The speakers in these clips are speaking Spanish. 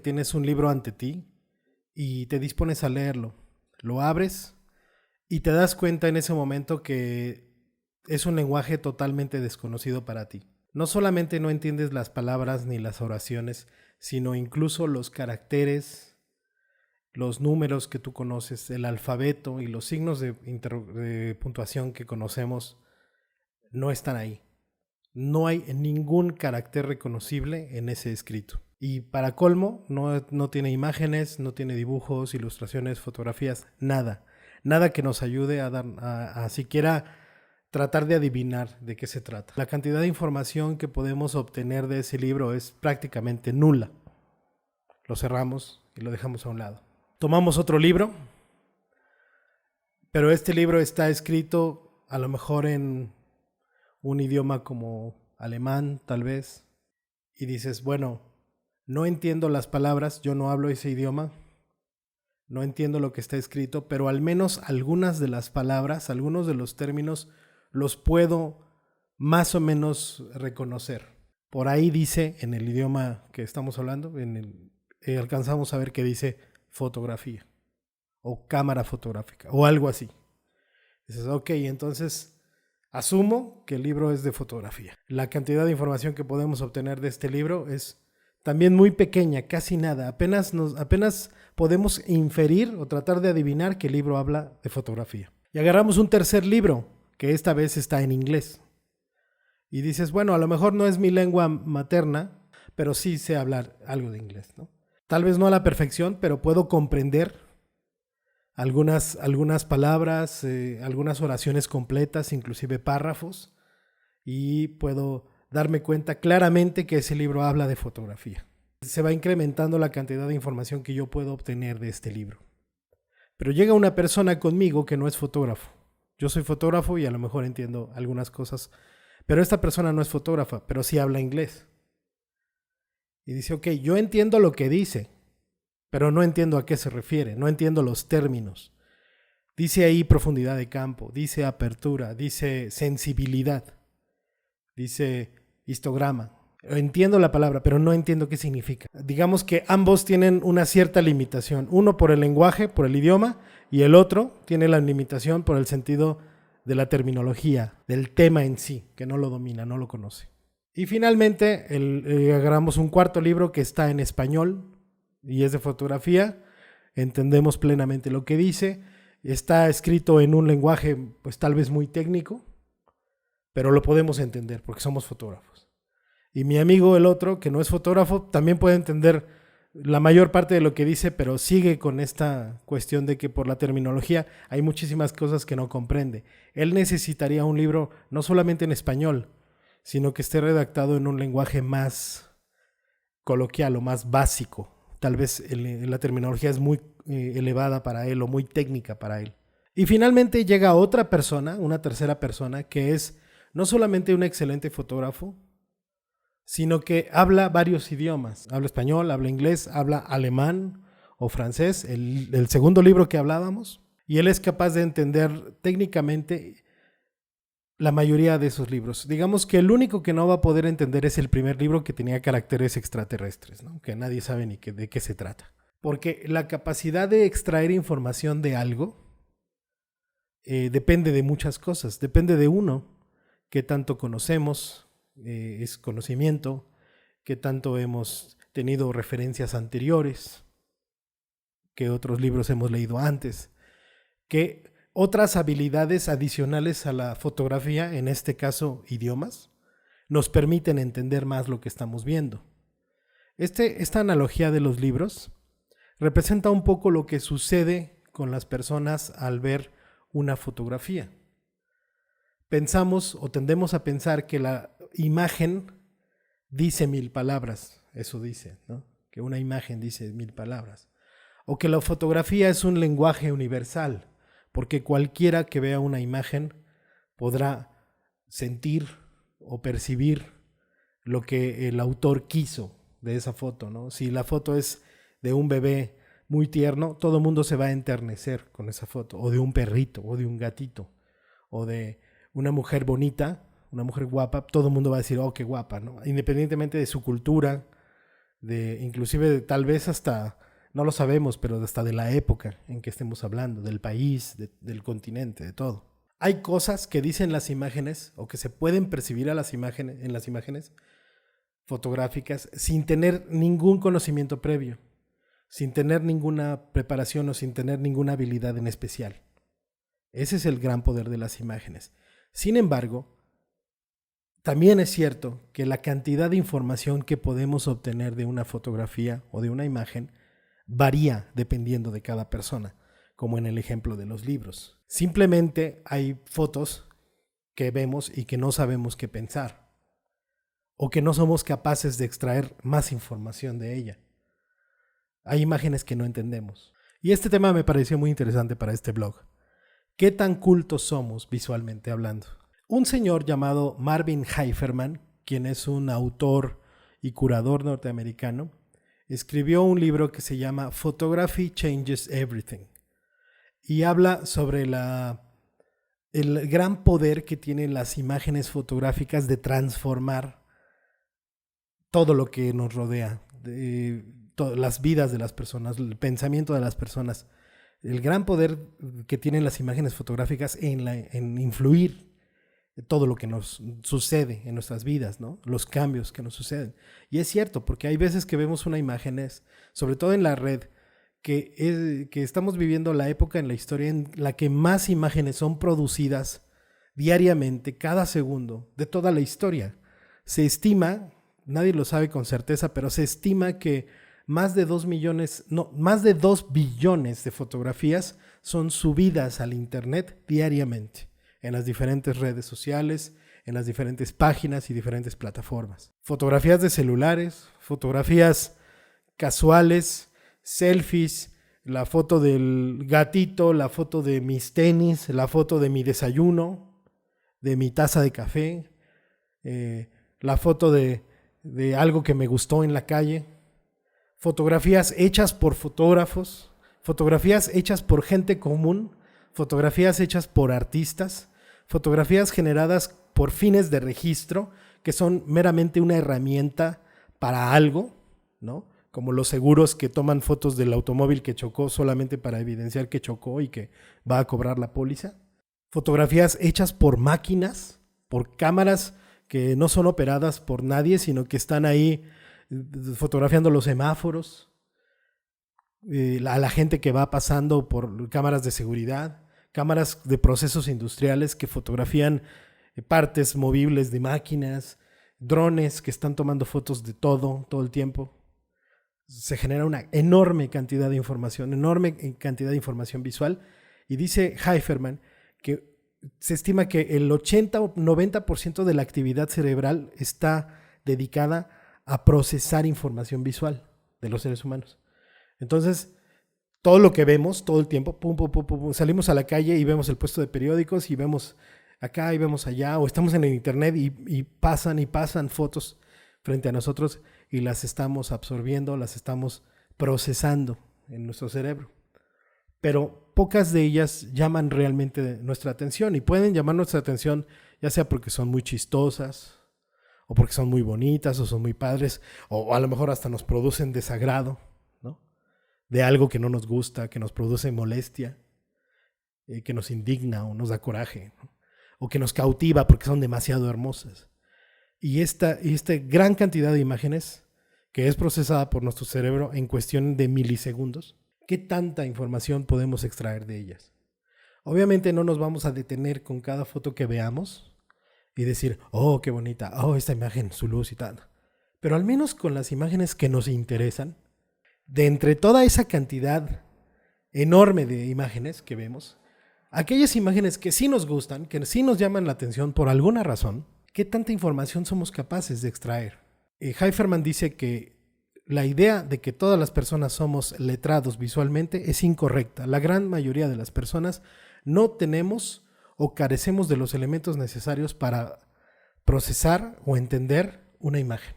tienes un libro ante ti y te dispones a leerlo. Lo abres y te das cuenta en ese momento que es un lenguaje totalmente desconocido para ti. No solamente no entiendes las palabras ni las oraciones, sino incluso los caracteres, los números que tú conoces, el alfabeto y los signos de puntuación que conocemos no están ahí. No hay ningún carácter reconocible en ese escrito. Y para colmo, no tiene imágenes, no tiene dibujos, ilustraciones, fotografías, nada. Nada que nos ayude a siquiera tratar de adivinar de qué se trata. La cantidad de información que podemos obtener de ese libro es prácticamente nula. Lo cerramos y lo dejamos a un lado. Tomamos otro libro, pero este libro está escrito a lo mejor en un idioma como alemán, tal vez, y dices, bueno, no entiendo las palabras, yo no hablo ese idioma, no entiendo lo que está escrito, pero al menos algunas de las palabras, algunos de los términos, los puedo más o menos reconocer. Por ahí dice, en el idioma que estamos hablando, alcanzamos a ver que dice fotografía o cámara fotográfica o algo así. Dices, ok, entonces asumo que el libro es de fotografía. La cantidad de información que podemos obtener de este libro es también muy pequeña, casi nada. Apenas podemos inferir o tratar de adivinar que el libro habla de fotografía. Y agarramos un tercer libro, que esta vez está en inglés. Y dices, bueno, a lo mejor no es mi lengua materna, pero sí sé hablar algo de inglés, ¿no? Tal vez no a la perfección, pero puedo comprender algunas palabras, algunas oraciones completas, inclusive párrafos, y puedo darme cuenta claramente que ese libro habla de fotografía. Se va incrementando la cantidad de información que yo puedo obtener de este libro. Pero llega una persona conmigo que no es fotógrafo. Yo soy fotógrafo y a lo mejor entiendo algunas cosas, pero esta persona no es fotógrafa, pero sí habla inglés. Y dice, ok, yo entiendo lo que dice, pero no entiendo a qué se refiere, no entiendo los términos. Dice ahí profundidad de campo, dice apertura, dice sensibilidad, dice histograma. Entiendo la palabra, pero no entiendo qué significa. Digamos que ambos tienen una cierta limitación. Uno por el lenguaje, por el idioma, y el otro tiene la limitación por el sentido de la terminología, del tema en sí, que no lo domina, no lo conoce. Y finalmente agarramos un cuarto libro que está en español y es de fotografía. Entendemos plenamente lo que dice. Está escrito en un lenguaje pues tal vez muy técnico, pero lo podemos entender porque somos fotógrafos. Y mi amigo el otro, que no es fotógrafo, también puede entender la mayor parte de lo que dice, pero sigue con esta cuestión de que por la terminología hay muchísimas cosas que no comprende. Él necesitaría un libro no solamente en español, sino que esté redactado en un lenguaje más coloquial o más básico. Tal vez la terminología es muy elevada para él o muy técnica para él. Y finalmente llega otra persona, una tercera persona, que es no solamente un excelente fotógrafo, sino que habla varios idiomas. Habla español, habla inglés, habla alemán o francés, el segundo libro que hablábamos, y él es capaz de entender técnicamente la mayoría de esos libros. Digamos que el único que no va a poder entender es el primer libro, que tenía caracteres extraterrestres, ¿no? Que nadie sabe ni de qué se trata. Porque la capacidad de extraer información de algo depende de muchas cosas. Depende de uno, qué tanto conocemos, es conocimiento, qué tanto hemos tenido referencias anteriores, qué otros libros hemos leído antes, qué otras habilidades adicionales a la fotografía, en este caso idiomas, nos permiten entender más lo que estamos viendo. Esta analogía de los libros representa un poco lo que sucede con las personas al ver una fotografía. Pensamos o tendemos a pensar que la imagen dice 1000 palabras, eso dice, ¿no? Que una imagen dice 1000 palabras. O que la fotografía es un lenguaje universal, porque cualquiera que vea una imagen podrá sentir o percibir lo que el autor quiso de esa foto, ¿no? Si la foto es de un bebé muy tierno, todo el mundo se va a enternecer con esa foto, o de un perrito, o de un gatito, o de una mujer bonita, una mujer guapa, todo el mundo va a decir, oh, qué guapa, ¿no? Independientemente de su cultura, inclusive tal vez hasta, no lo sabemos, pero hasta de la época en que estemos hablando, del país, del continente, de todo. Hay cosas que dicen las imágenes o que se pueden percibir en las imágenes fotográficas sin tener ningún conocimiento previo, sin tener ninguna preparación o sin tener ninguna habilidad en especial. Ese es el gran poder de las imágenes. Sin embargo, también es cierto que la cantidad de información que podemos obtener de una fotografía o de una imagen varía dependiendo de cada persona, como en el ejemplo de los libros. Simplemente hay fotos que vemos y que no sabemos qué pensar, o que no somos capaces de extraer más información de ella. Hay imágenes que no entendemos. Y este tema me pareció muy interesante para este blog. ¿Qué tan cultos somos visualmente hablando? Un señor llamado Marvin Heiferman, quien es un autor y curador norteamericano, escribió un libro que se llama Photography Changes Everything y habla sobre el gran poder que tienen las imágenes fotográficas de transformar todo lo que nos rodea, las vidas de las personas, el pensamiento de las personas, el gran poder que tienen las imágenes fotográficas en influir todo lo que nos sucede en nuestras vidas, ¿no? Los cambios que nos suceden. Y es cierto, porque hay veces que vemos una imagen, sobre todo en la red, que estamos viviendo la época en la historia en la que más imágenes son producidas diariamente, cada segundo, de toda la historia. Se estima, nadie lo sabe con certeza, pero se estima que más de 2 billones de fotografías son subidas al internet diariamente, en las diferentes redes sociales, en las diferentes páginas y diferentes plataformas. Fotografías de celulares, fotografías casuales, selfies, la foto del gatito, la foto de mis tenis, la foto de mi desayuno, de mi taza de café, la foto de algo que me gustó en la calle, fotografías hechas por fotógrafos, fotografías hechas por gente común, fotografías hechas por artistas, fotografías generadas por fines de registro, que son meramente una herramienta para algo, ¿no? Como los seguros que toman fotos del automóvil que chocó solamente para evidenciar que chocó y que va a cobrar la póliza. Fotografías hechas por máquinas, por cámaras que no son operadas por nadie, sino que están ahí fotografiando los semáforos, a la gente que va pasando por cámaras de seguridad, cámaras de procesos industriales que fotografían partes movibles de máquinas, drones que están tomando fotos de todo el tiempo. Se genera una enorme cantidad de información visual, y dice Heiferman que se estima que el 80 o 90% de la actividad cerebral está dedicada a procesar información visual de los seres humanos. Entonces, todo lo que vemos todo el tiempo, salimos a la calle y vemos el puesto de periódicos y vemos acá y vemos allá, o estamos en el internet y pasan fotos frente a nosotros y las estamos absorbiendo, las estamos procesando en nuestro cerebro. Pero pocas de ellas llaman realmente nuestra atención, y pueden llamar nuestra atención ya sea porque son muy chistosas, o porque son muy bonitas, o son muy padres, o a lo mejor hasta nos producen desagrado, ¿no? De algo que no nos gusta, que nos produce molestia, que nos indigna o nos da coraje, ¿no? O que nos cautiva porque son demasiado hermosas. Y esta gran cantidad de imágenes que es procesada por nuestro cerebro en cuestión de milisegundos, ¿qué tanta información podemos extraer de ellas? Obviamente no nos vamos a detener con cada foto que veamos y decir, oh, qué bonita, oh, esta imagen, su luz y tal. Pero al menos con las imágenes que nos interesan, de entre toda esa cantidad enorme de imágenes que vemos, aquellas imágenes que sí nos gustan, que sí nos llaman la atención por alguna razón, ¿qué tanta información somos capaces de extraer? Heiferman dice que la idea de que todas las personas somos letrados visualmente es incorrecta. La gran mayoría de las personas no tenemos o carecemos de los elementos necesarios para procesar o entender una imagen.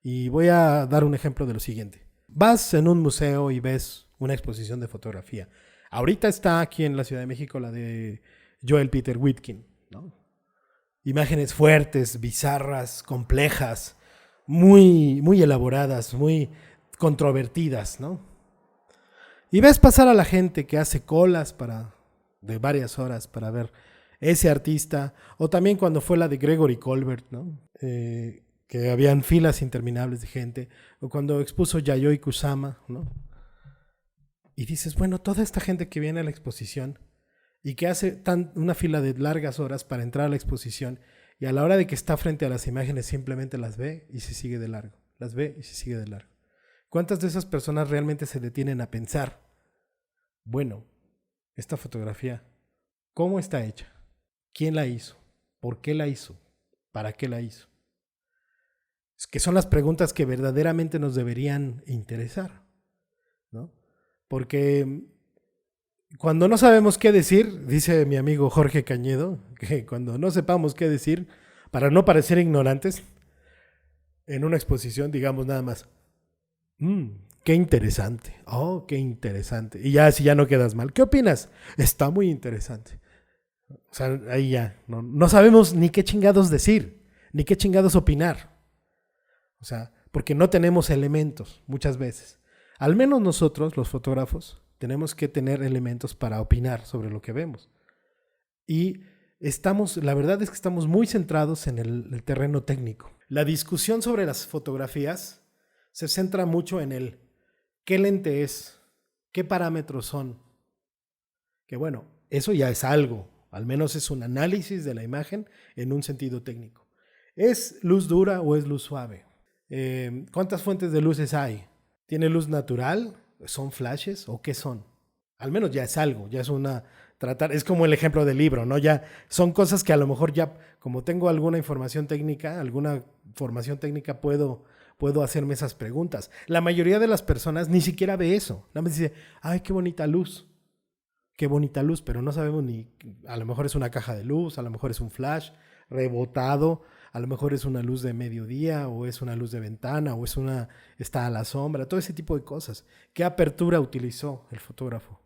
Y voy a dar un ejemplo de lo siguiente. Vas en un museo y ves una exposición de fotografía. Ahorita está aquí en la Ciudad de México la de Joel Peter Witkin, ¿no? Imágenes fuertes, bizarras, complejas, muy, muy elaboradas, muy controvertidas, ¿no? Y ves pasar a la gente que hace colas de varias horas para ver ese artista, o también cuando fue la de Gregory Colbert, ¿no? Que habían filas interminables de gente, o cuando expuso Yayoi Kusama, ¿no? Y dices, bueno, toda esta gente que viene a la exposición y que hace una fila de largas horas para entrar a la exposición, y a la hora de que está frente a las imágenes simplemente las ve y se sigue de largo, las ve y se sigue de largo. ¿Cuántas de esas personas realmente se detienen a pensar, bueno, esta fotografía, ¿cómo está hecha? ¿Quién la hizo? ¿Por qué la hizo? ¿Para qué la hizo? Es que son las preguntas que verdaderamente nos deberían interesar, ¿no? Porque cuando no sabemos qué decir, dice mi amigo Jorge Cañedo, que cuando no sepamos qué decir, para no parecer ignorantes, en una exposición digamos nada más, qué interesante, oh, qué interesante. Y ya, si ya no quedas mal, ¿qué opinas? Está muy interesante. O sea, ahí ya, no sabemos ni qué chingados decir, ni qué chingados opinar. O sea, porque no tenemos elementos muchas veces. Al menos nosotros, los fotógrafos, tenemos que tener elementos para opinar sobre lo que vemos. Y la verdad es que estamos muy centrados en el terreno técnico. La discusión sobre las fotografías se centra mucho en qué lente es, qué parámetros son. Que bueno, eso ya es algo, al menos es un análisis de la imagen en un sentido técnico. ¿Es luz dura o es luz suave? ¿Cuántas fuentes de luces hay? ¿Tiene luz natural? ¿Son flashes o qué son? Al menos ya es algo, ya es es como el ejemplo del libro, ¿no? Ya son cosas que a lo mejor ya, como tengo alguna información técnica, alguna formación técnica, puedo hacerme esas preguntas. La mayoría de las personas ni siquiera ve eso. Nada más dice, ay, qué bonita luz, pero no sabemos a lo mejor es una caja de luz, a lo mejor es un flash rebotado, a lo mejor es una luz de mediodía o es una luz de ventana o está a la sombra, todo ese tipo de cosas. ¿Qué apertura utilizó el fotógrafo?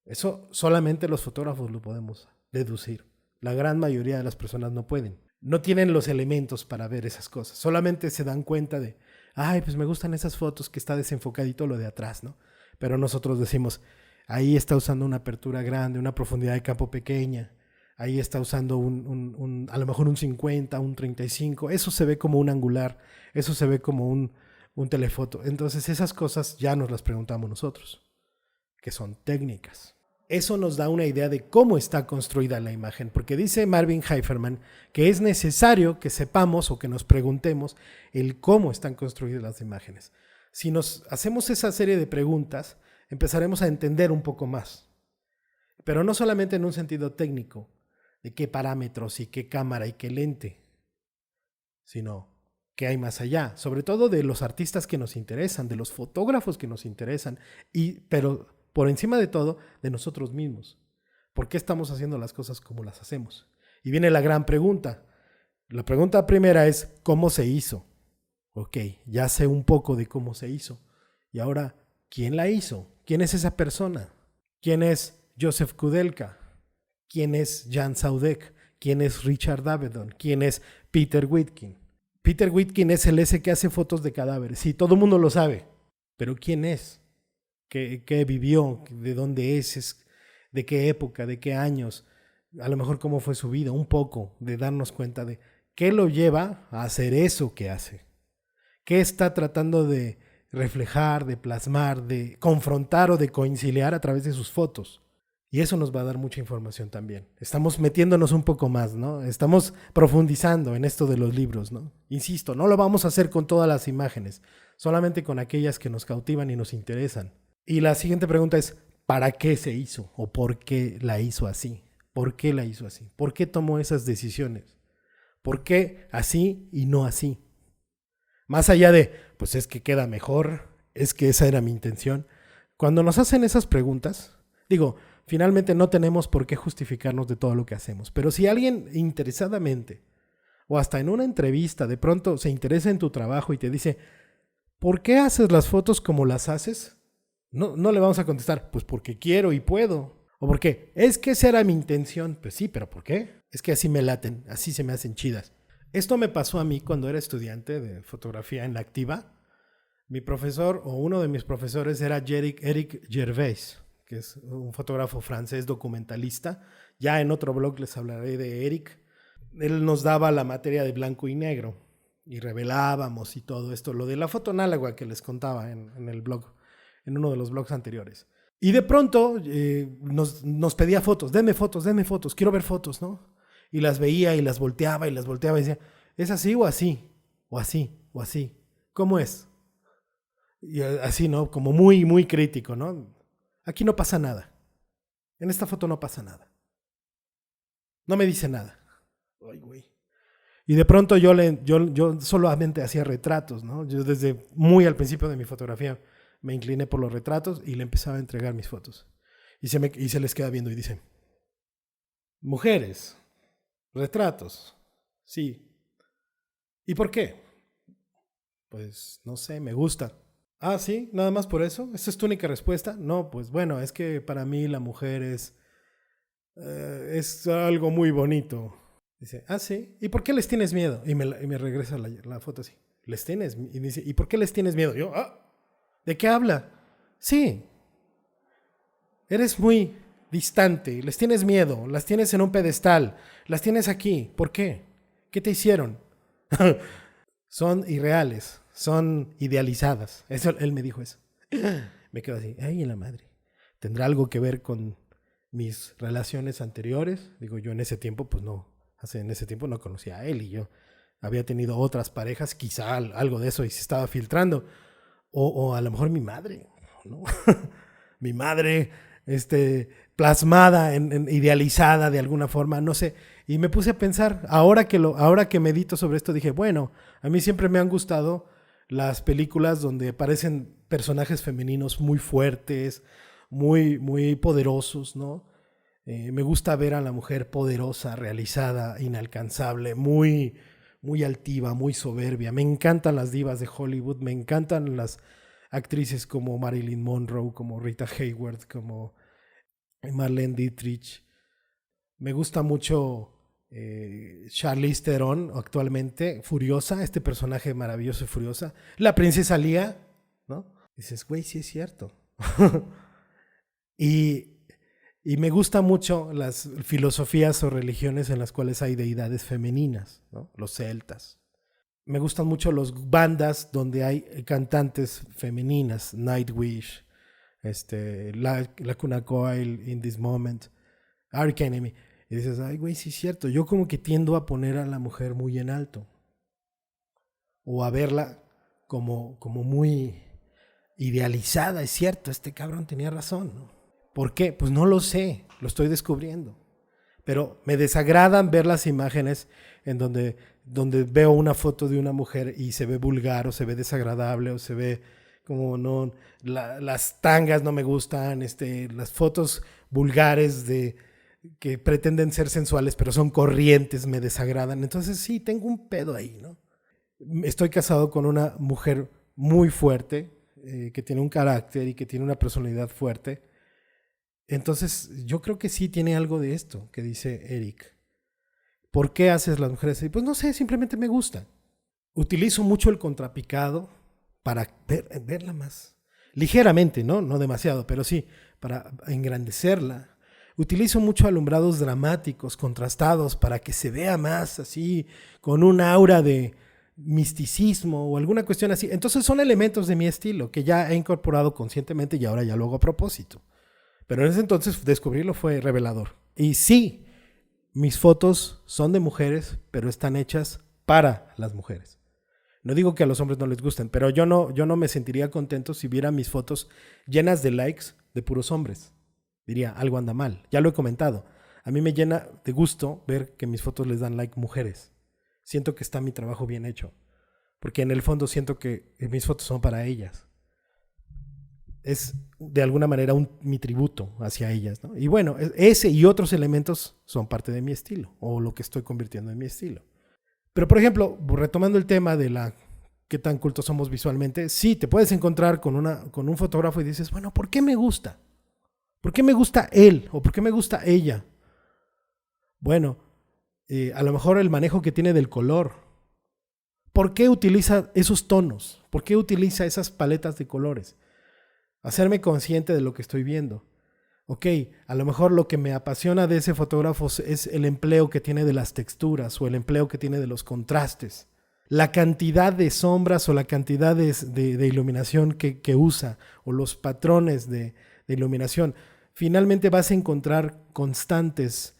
Eso solamente los fotógrafos lo podemos deducir. La gran mayoría de las personas no pueden. No tienen los elementos para ver esas cosas. Solamente se dan cuenta de, ay, pues me gustan esas fotos que está desenfocadito lo de atrás, ¿no? Pero nosotros decimos, ahí está usando una apertura grande, una profundidad de campo pequeña. Ahí está usando a lo mejor un 50, un 35. Eso se ve como un angular. Eso se ve como un telefoto. Entonces esas cosas ya nos las preguntamos nosotros, que son técnicas. Eso nos da una idea de cómo está construida la imagen, porque dice Marvin Heiferman que es necesario que sepamos o que nos preguntemos el cómo están construidas las imágenes. Si nos hacemos esa serie de preguntas, empezaremos a entender un poco más. Pero no solamente en un sentido técnico, de qué parámetros y qué cámara y qué lente, sino qué hay más allá, sobre todo de los artistas que nos interesan, de los fotógrafos que nos interesan, pero por encima de todo, de nosotros mismos. ¿Por qué estamos haciendo las cosas como las hacemos? Y viene la gran pregunta. La pregunta primera es, ¿cómo se hizo? Ok, ya sé un poco de cómo se hizo. Y ahora, ¿quién la hizo? ¿Quién es esa persona? ¿Quién es Joseph Kudelka? ¿Quién es Jan Saudek? ¿Quién es Richard Avedon? ¿Quién es Peter Witkin? Peter Witkin es el ese que hace fotos de cadáveres. Sí, todo el mundo lo sabe. Pero ¿quién es? ¿Qué vivió? ¿De dónde es? ¿De qué época? ¿De qué años? A lo mejor cómo fue su vida. Un poco de darnos cuenta de qué lo lleva a hacer eso que hace. ¿Qué está tratando de reflejar, de plasmar, de confrontar o de conciliar a través de sus fotos? Y eso nos va a dar mucha información también. Estamos metiéndonos un poco más, ¿no? Estamos profundizando en esto de los libros, ¿no? Insisto, no lo vamos a hacer con todas las imágenes, solamente con aquellas que nos cautivan y nos interesan. Y la siguiente pregunta es, ¿para qué se hizo? ¿O por qué la hizo así? ¿Por qué la hizo así? ¿Por qué tomó esas decisiones? ¿Por qué así y no así? Más allá de, pues es que queda mejor, es que esa era mi intención. Cuando nos hacen esas preguntas, finalmente no tenemos por qué justificarnos de todo lo que hacemos. Pero si alguien interesadamente o hasta en una entrevista de pronto se interesa en tu trabajo y te dice, ¿por qué haces las fotos como las haces? No le vamos a contestar, pues porque quiero y puedo. O porque es que esa era mi intención. Pues sí, pero ¿por qué? Es que así me laten, así se me hacen chidas. Esto me pasó a mí cuando era estudiante de fotografía en la activa. Mi profesor o uno de mis profesores era Eric Gervais, que es un fotógrafo francés documentalista. Ya en otro blog les hablaré de Eric. Él nos daba la materia de blanco y negro y revelábamos y todo esto, lo de la foto análoga que les contaba en el blog, en uno de los blogs anteriores. Y de pronto nos pedía fotos, denme fotos, quiero ver fotos, ¿no? Y las veía y las volteaba y decía, ¿es así o así? O así, o así. ¿Cómo es? Y así, ¿no? Como muy, muy crítico, ¿no? Aquí no pasa nada. En esta foto no pasa nada. No me dice nada. Ay, güey. Y de pronto yo solamente hacía retratos, ¿no? Yo desde muy al principio de mi fotografía me incliné por los retratos y le empezaba a entregar mis fotos. Y se les queda viendo y dice, mujeres, retratos, sí. ¿Y por qué? Pues no sé, me gusta. Ah, sí, nada más por eso. ¿Esa es tu única respuesta? No, pues bueno, es que para mí la mujer es algo muy bonito. Dice, ah, sí. ¿Y por qué les tienes miedo? Y me regresa la foto así. ¿Les tienes? Y dice, ¿y por qué les tienes miedo? Yo, ¿de qué habla? Sí. Eres muy distante. Les tienes miedo. Las tienes en un pedestal. Las tienes aquí. ¿Por qué? ¿Qué te hicieron? Son irreales. Son idealizadas. Eso, él me dijo eso. Me quedo así. Ay, en la madre. ¿Tendrá algo que ver con mis relaciones anteriores? Digo, yo en ese tiempo, pues no. En ese tiempo no conocía a él y yo había tenido otras parejas, quizá algo de eso y se estaba filtrando. O a lo mejor mi madre, ¿no? Mi madre, plasmada, idealizada de alguna forma, no sé. Y me puse a pensar, ahora que medito sobre esto, dije, bueno, a mí siempre me han gustado las películas donde aparecen personajes femeninos muy fuertes, muy, muy poderosos, ¿no? Me gusta ver a la mujer poderosa, realizada, inalcanzable, muy, muy altiva, muy soberbia. Me encantan las divas de Hollywood, me encantan las actrices como Marilyn Monroe, como Rita Hayworth, como Marlene Dietrich. Me gusta mucho Charlize Theron actualmente, Furiosa, este personaje maravilloso y Furiosa. La princesa Leia, ¿no? Dices, güey, sí es cierto. Y me gustan mucho las filosofías o religiones en las cuales hay deidades femeninas, ¿no? Los celtas. Me gustan mucho las bandas donde hay cantantes femeninas, Nightwish, Lacuna Coil, In This Moment, Arch Enemy. Y dices, ay, güey, sí es cierto. Yo como que tiendo a poner a la mujer muy en alto. O a verla como muy idealizada. Es cierto, este cabrón tenía razón, ¿no? ¿Por qué? Pues no lo sé, lo estoy descubriendo. Pero me desagradan ver las imágenes en donde veo una foto de una mujer y se ve vulgar o se ve desagradable o se ve como no, las tangas no me gustan, las fotos vulgares que pretenden ser sensuales pero son corrientes me desagradan. Entonces sí, tengo un pedo ahí, ¿no? Estoy casado con una mujer muy fuerte, que tiene un carácter y que tiene una personalidad fuerte. Entonces, yo creo que sí tiene algo de esto que dice Eric. ¿Por qué haces las mujeres así? Pues no sé, simplemente me gusta. Utilizo mucho el contrapicado para verla más. Ligeramente, ¿no? No demasiado, pero sí, para engrandecerla. Utilizo mucho alumbrados dramáticos, contrastados, para que se vea más así, con un aura de misticismo o alguna cuestión así. Entonces son elementos de mi estilo que ya he incorporado conscientemente y ahora ya lo hago a propósito. Pero en ese entonces descubrirlo fue revelador. Y sí, mis fotos son de mujeres, pero están hechas para las mujeres. No digo que a los hombres no les gusten, pero yo no me sentiría contento si viera mis fotos llenas de likes de puros hombres. Diría, algo anda mal. Ya lo he comentado. A mí me llena de gusto ver que mis fotos les dan like mujeres. Siento que está mi trabajo bien hecho. Porque en el fondo siento que mis fotos son para ellas. Es de alguna manera mi tributo hacia ellas, ¿no? Y bueno, ese y otros elementos son parte de mi estilo, o lo que estoy convirtiendo en mi estilo. Pero, por ejemplo, retomando el tema de qué tan cultos somos visualmente, sí, te puedes encontrar con un fotógrafo y dices, bueno, ¿por qué me gusta? ¿Por qué me gusta él? ¿O por qué me gusta ella? Bueno, a lo mejor el manejo que tiene del color, ¿Por qué utiliza esos tonos? ¿Por qué utiliza esas paletas de colores? Hacerme consciente de lo que estoy viendo. Ok, a lo mejor lo que me apasiona de ese fotógrafo es el empleo que tiene de las texturas o el empleo que tiene de los contrastes. La cantidad de sombras o la cantidad de iluminación que usa o los patrones de iluminación. Finalmente vas a encontrar constantes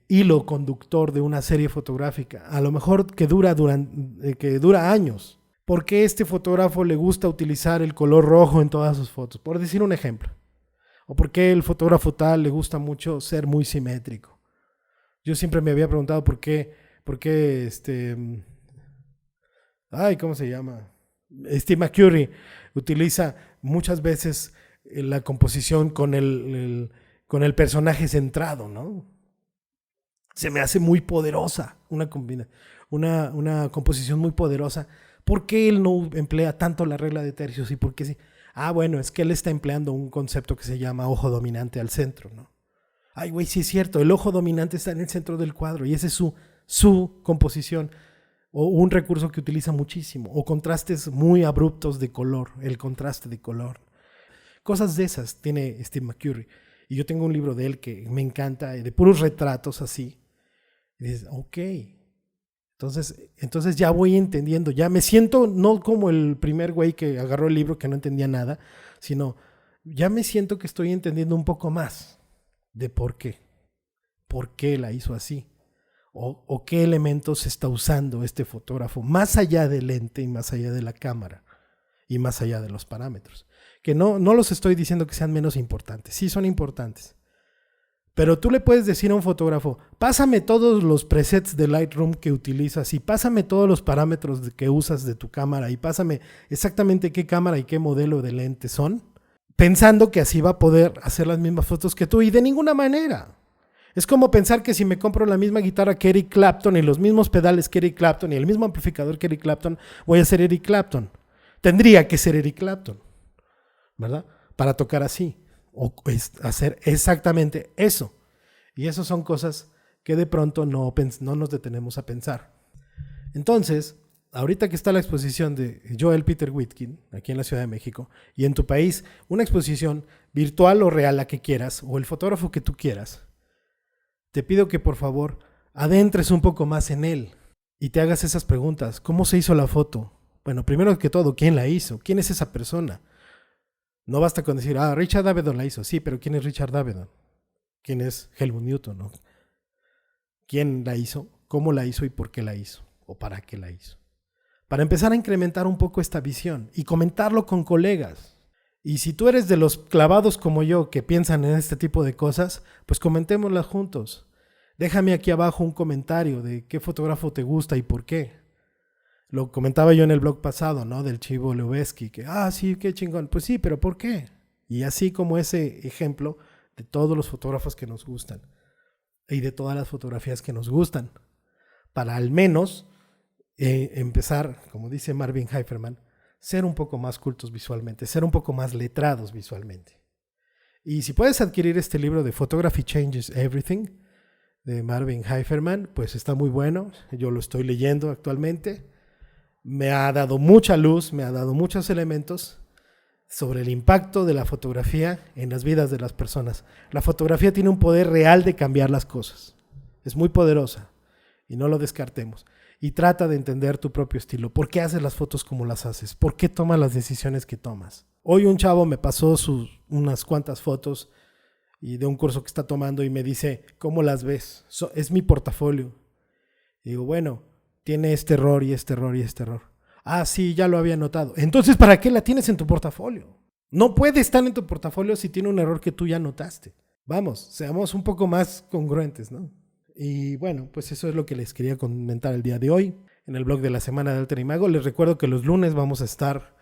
hilo conductor de una serie fotográfica. A lo mejor que dura años. ¿Por qué este fotógrafo le gusta utilizar el color rojo en todas sus fotos? Por decir un ejemplo. ¿O por qué el fotógrafo tal le gusta mucho ser muy simétrico? Yo siempre me había preguntado por qué ¿cómo se llama? Steve McCurry utiliza muchas veces la composición con el personaje centrado, ¿no? Se me hace muy poderosa, una composición muy poderosa. ¿Por qué él no emplea tanto la regla de tercios y por qué sí? Bueno, es que él está empleando un concepto que se llama ojo dominante al centro, ¿no? Ay, güey, sí es cierto, el ojo dominante está en el centro del cuadro y esa es su composición. O un recurso que utiliza muchísimo. O contrastes muy abruptos de color, el contraste de color. Cosas de esas tiene Steve McCurry. Y yo tengo un libro de él que me encanta, de puros retratos así. Y dices, ok. Entonces ya voy entendiendo, ya me siento no como el primer güey que agarró el libro que no entendía nada, sino ya me siento que estoy entendiendo un poco más de por qué la hizo así, o qué elementos está usando este fotógrafo, más allá del lente y más allá de la cámara y más allá de los parámetros, que no los estoy diciendo que sean menos importantes, sí son importantes. Pero tú le puedes decir a un fotógrafo, pásame todos los presets de Lightroom que utilizas y pásame todos los parámetros que usas de tu cámara y pásame exactamente qué cámara y qué modelo de lente son, pensando que así va a poder hacer las mismas fotos que tú, y de ninguna manera. Es como pensar que si me compro la misma guitarra que Eric Clapton y los mismos pedales que Eric Clapton y el mismo amplificador que Eric Clapton, voy a ser Eric Clapton. Tendría que ser Eric Clapton, ¿verdad? Para tocar así. O hacer exactamente eso. Y eso son cosas que de pronto no nos detenemos a pensar. Entonces, ahorita que está la exposición de Joel Peter Witkin aquí en la Ciudad de México, y en tu país una exposición virtual o real, la que quieras, o el fotógrafo que tú quieras, te pido que por favor adentres un poco más en él y te hagas esas preguntas. ¿Cómo se hizo la foto? Bueno, primero que todo, ¿quién la hizo? ¿Quién es esa persona? No basta con decir, Richard Avedon la hizo. Sí, pero ¿quién es Richard Avedon? ¿Quién es Helmut Newton? ¿No? ¿Quién la hizo? ¿Cómo la hizo y por qué la hizo? ¿O para qué la hizo? Para empezar a incrementar un poco esta visión y comentarlo con colegas. Y si tú eres de los clavados como yo que piensan en este tipo de cosas, pues comentémoslas juntos. Déjame aquí abajo un comentario de qué fotógrafo te gusta y por qué. Lo comentaba yo en el blog pasado, ¿no? Del Chivo Lubezki, que, sí, qué chingón. Pues sí, pero ¿por qué? Y así como ese ejemplo de todos los fotógrafos que nos gustan y de todas las fotografías que nos gustan, para al menos empezar, como dice Marvin Heiferman, ser un poco más cultos visualmente, ser un poco más letrados visualmente. Y si puedes adquirir este libro de Photography Changes Everything, de Marvin Heiferman, pues está muy bueno. Yo lo estoy leyendo actualmente. Me ha dado mucha luz, me ha dado muchos elementos sobre el impacto de la fotografía en las vidas de las personas. La fotografía tiene un poder real de cambiar las cosas. Es muy poderosa y no lo descartemos. Y trata de entender tu propio estilo. ¿Por qué haces las fotos como las haces? ¿Por qué tomas las decisiones que tomas? Hoy un chavo me pasó unas cuantas fotos y de un curso que está tomando y me dice, ¿cómo las ves? Es mi portafolio. Y digo, bueno, tiene este error y este error y este error. Sí, ya lo había notado. Entonces, ¿para qué la tienes en tu portafolio? No puede estar en tu portafolio si tiene un error que tú ya notaste. Vamos, seamos un poco más congruentes, ¿no? Y bueno, pues eso es lo que les quería comentar el día de hoy en el blog de la semana de Alter Imago. Les recuerdo que los lunes vamos a estar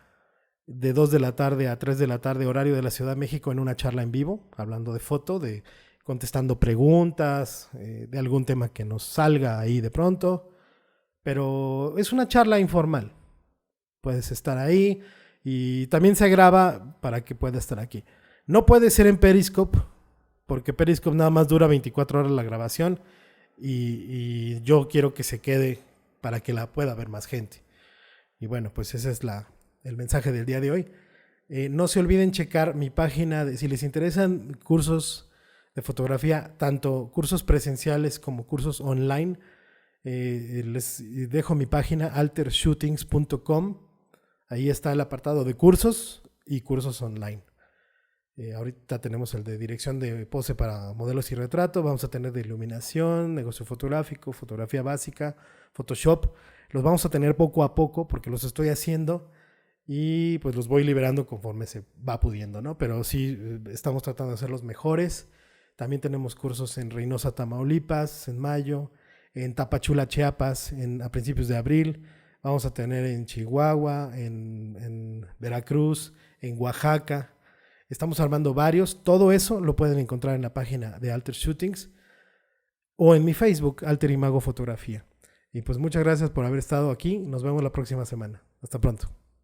de 2 de la tarde a 3 de la tarde, horario de la Ciudad de México, en una charla en vivo, hablando de foto, de contestando preguntas, de algún tema que nos salga ahí de pronto. Pero es una charla informal. Puedes estar ahí y también se graba para que pueda estar aquí. No puede ser en Periscope, porque Periscope nada más dura 24 horas la grabación y yo quiero que se quede para que la pueda ver más gente. Y bueno, pues ese es el mensaje del día de hoy. No se olviden checar mi página, si les interesan cursos de fotografía, tanto cursos presenciales como cursos online. Les dejo mi página altershootings.com. Ahí está el apartado de cursos y cursos online. Ahorita tenemos el de dirección de pose para modelos y retrato. Vamos a tener de iluminación, negocio fotográfico, fotografía básica, Photoshop. Los vamos a tener poco a poco porque los estoy haciendo y pues los voy liberando conforme se va pudiendo, ¿no? Pero sí, estamos tratando de hacer los mejores. También tenemos cursos en Reynosa, Tamaulipas, en mayo, en Tapachula, Chiapas, a principios de abril. Vamos a tener en Chihuahua, en Veracruz, en Oaxaca. Estamos armando varios. Todo eso lo pueden encontrar en la página de Alter Shootings o en mi Facebook, Alter Imago Fotografía. Y pues muchas gracias por haber estado aquí. Nos vemos la próxima semana. Hasta pronto.